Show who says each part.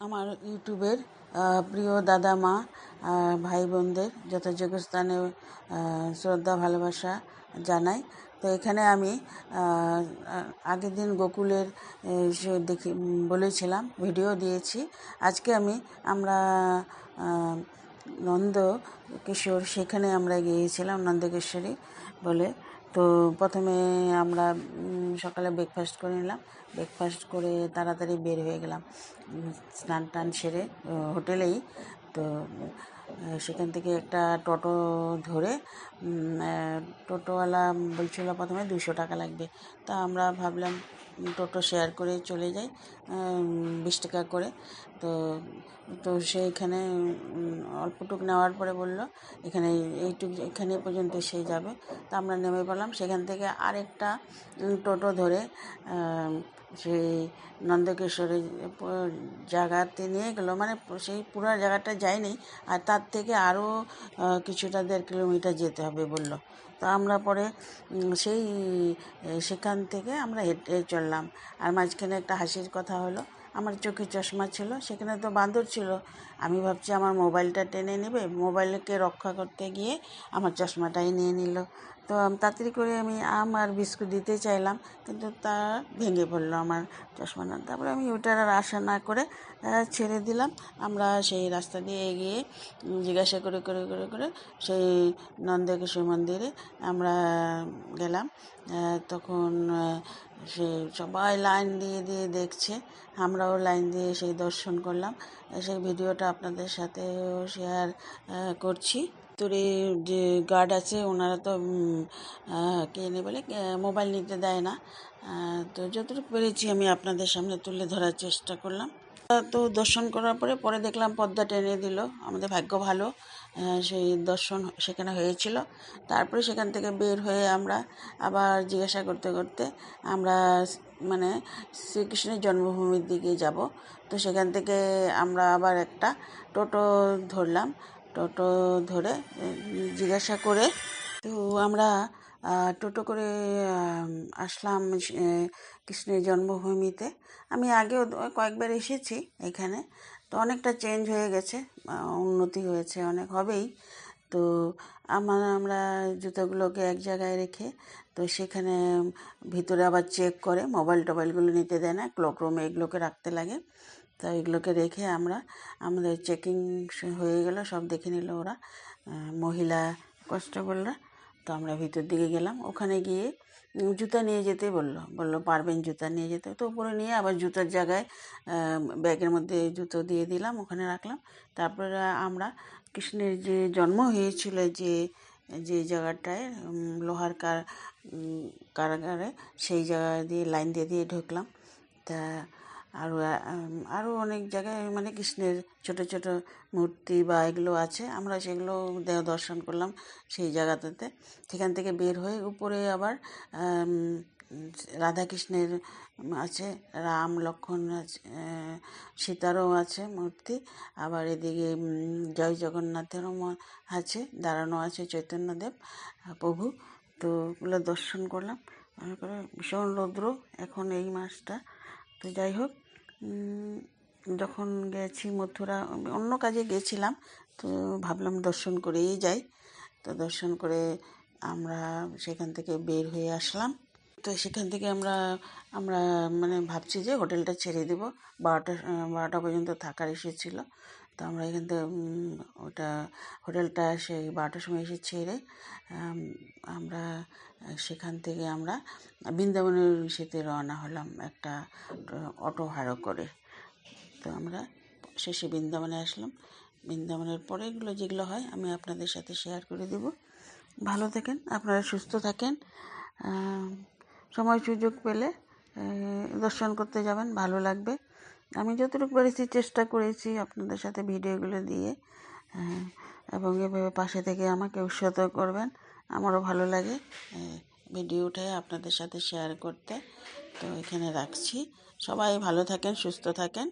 Speaker 1: আমার ইউটিউবের প্রিয় দাদা মা ভাই বোনদের যথাযোগ্য স্থানে শ্রদ্ধা ভালোবাসা জানাই। তো এখানে আমি আগের দিন গোকুলের দেখি বলেছিলাম, ভিডিও দিয়েছি। আজকে আমরা নন্দ কিশোর সেখানে আমরা গিয়েছিলাম, নন্দকেশ্বরী বলে। তো প্রথমে আমরা সকালে ব্রেকফাস্ট করে নিলাম। ব্রেকফাস্ট করে তাড়াতাড়ি বের হয়ে গেলাম স্নান টান সেরে হোটেলেই। তো সেখান থেকে একটা টোটো ধরে টোটোওয়ালা বলছিল প্রথমে 200 টাকা লাগবে। তা আমরা ভাবলাম টোটো শেয়ার করে চলে যাই 20 টাকা করে। তো তো সেইখানে অল্পটুক নেওয়ার পরে বলল এখানে পর্যন্ত সে যাবে। তা আমরা নেমে পড়লাম। সেখান থেকে আরেকটা টোটো ধরে সেই নন্দকেশ্বরের জায়গাতে নিয়ে গেলো, মানে সেই পুরো জায়গাটা যায়নি, আর তার থেকে আরও কিছুটা 1.5 কিলোমিটার যেতে হবে বলল। তো আমরা পরে সেখান থেকে আমরা হেঁটে চললাম। আর মাঝখানে একটা হাসির কথা হলো, আমার চোখে চশমা ছিল, সেখানে তো বাঁদর ছিল। আমি ভাবছি আমার মোবাইলটা টেনে নেবে, মোবাইলকে রক্ষা করতে গিয়ে আমার চশমাটাই নিয়ে নিল। তো তাড়াতাড়ি করে আমি আম আর বিস্কুট দিতে চাইলাম, কিন্তু তা ভেঙে পড়লো আমার চশমাটা। তারপরে আমি ওটার আর আশা না করে ছেড়ে দিলাম। আমরা সেই রাস্তা দিয়ে এগিয়ে জিজ্ঞাসা করে করে করে করে সেই নন্দকেশ্বর মন্দিরে আমরা গেলাম। তখন সে সবাই লাইন দিয়ে দিয়ে দেখছে, আমরাও লাইন দিয়ে সেই দর্শন করলাম। সেই ভিডিওটা আপনাদের সাথেও শেয়ার করছি। ভিতরে যে গার্ড আছে ওনারা তো বলে মোবাইল নিতে দেয় না। তো যতটুকু পেরেছি আমি আপনাদের সামনে তুলে ধরার চেষ্টা করলাম। তো দর্শন করার পরে দেখলাম পর্দা টেনে দিল। আমাদের ভাগ্য ভালো, সেই দর্শন সেখানে হয়েছিল। তারপরে সেখান থেকে বের হয়ে আমরা আবার জিজ্ঞাসা করতে করতে আমরা মানে শ্রীকৃষ্ণের জন্মভূমির দিকে যাব। তো সেখান থেকে আমরা আবার একটা টোটো ধরলাম। টোটো ধরে জিজ্ঞাসা করে তো আমরা টোটো করে আসলাম কৃষ্ণের জন্মভূমিতে। আমি আগেও কয়েকবার এসেছি এখানে, তো অনেকটা চেঞ্জ হয়ে গেছে, উন্নতি হয়েছে, অনেক হবেই। তো আমরা জুতোগুলোকে এক জায়গায় রেখে, তো সেখানে ভিতরে আবার চেক করে, মোবাইল টোবাইলগুলো নিতে দেয় না, ক্লক রুমে এগুলোকে রাখতে লাগে। তো এগুলোকে রেখে আমাদের চেকিং হয়ে গেল, সব দেখে নিল ওরা, মহিলা কনস্টেবলরা। তো আমরা ভিতর দিকে গেলাম। ওখানে গিয়ে জুতা নিয়ে যেতে বললো পারবেন জুতা নিয়ে যেতে। তো উপরে নিয়ে আবার জুতার জায়গায় ব্যাগের মধ্যে জুতো দিয়ে দিলাম, ওখানে রাখলাম। তারপরে আমরা কৃষ্ণের যে জন্ম হয়েছিল যে যে জায়গাটায় লোহার কারাগারে, সেই জায়গা দিয়ে লাইন দিয়ে দিয়ে ঢুকলাম। তা আরও অনেক জায়গায় মানে কৃষ্ণের ছোট ছোট মূর্তি বা এগুলো আছে, আমরা সেগুলো দর্শন করলাম সেই জায়গাটাতে। সেখান থেকে বের হয়ে উপরে আবার রাধাকৃষ্ণের আছে, রাম লক্ষ্মণ আছে, সীতারও আছে মূর্তি। আবার এদিকে জয় জগন্নাথেরও আছে, দাঁড়ানো আছে চৈতন্যদেব প্রভু। তো ওগুলো দর্শন করলাম। তারপরে ভীষণ রৌদ্র এখন এই মাসটা। তো যাই হোক, যখন গেছি মথুরা, অন্য কাজে গেছিলাম, তো ভাবলাম দর্শন করেই যাই। তো দর্শন করে আমরা সেখান থেকে বের হয়ে আসলাম। তো সেখান থেকে আমরা মানে ভাবছি যে হোটেলটা ছেড়ে দেবো, 12টা পর্যন্ত থাকার এসেছিল। তো আমরা এখান থেকে হোটেলটা সেই 12টার সময় এসে ছেড়ে আমরা সেখান থেকে আমরা বৃন্দাবনের সেতে রওনা হলাম একটা অটো ভাড়া করে। তো আমরা শেষে বৃন্দাবনে আসলাম। বৃন্দাবনের পরে এগুলো যেগুলো হয় আমি আপনাদের সাথে শেয়ার করে দেব। ভালো থাকেন, আপনারা সুস্থ থাকেন। সময় সুযোগ পেলে দর্শন করতে যাবেন, ভালো লাগবে। আমি যতটুকু পেরেছি চেষ্টা করেছি আপনাদের সাথে ভিডিওগুলো দিয়ে, এবং এভাবে পাশে থেকে আমাকে উৎসাহিত করবেন, আমারও ভালো লাগে ভিডিও উঠে আপনাদের সাথে শেয়ার করতে। তো এখানে রাখছি। সবাই ভালো থাকেন, সুস্থ থাকেন।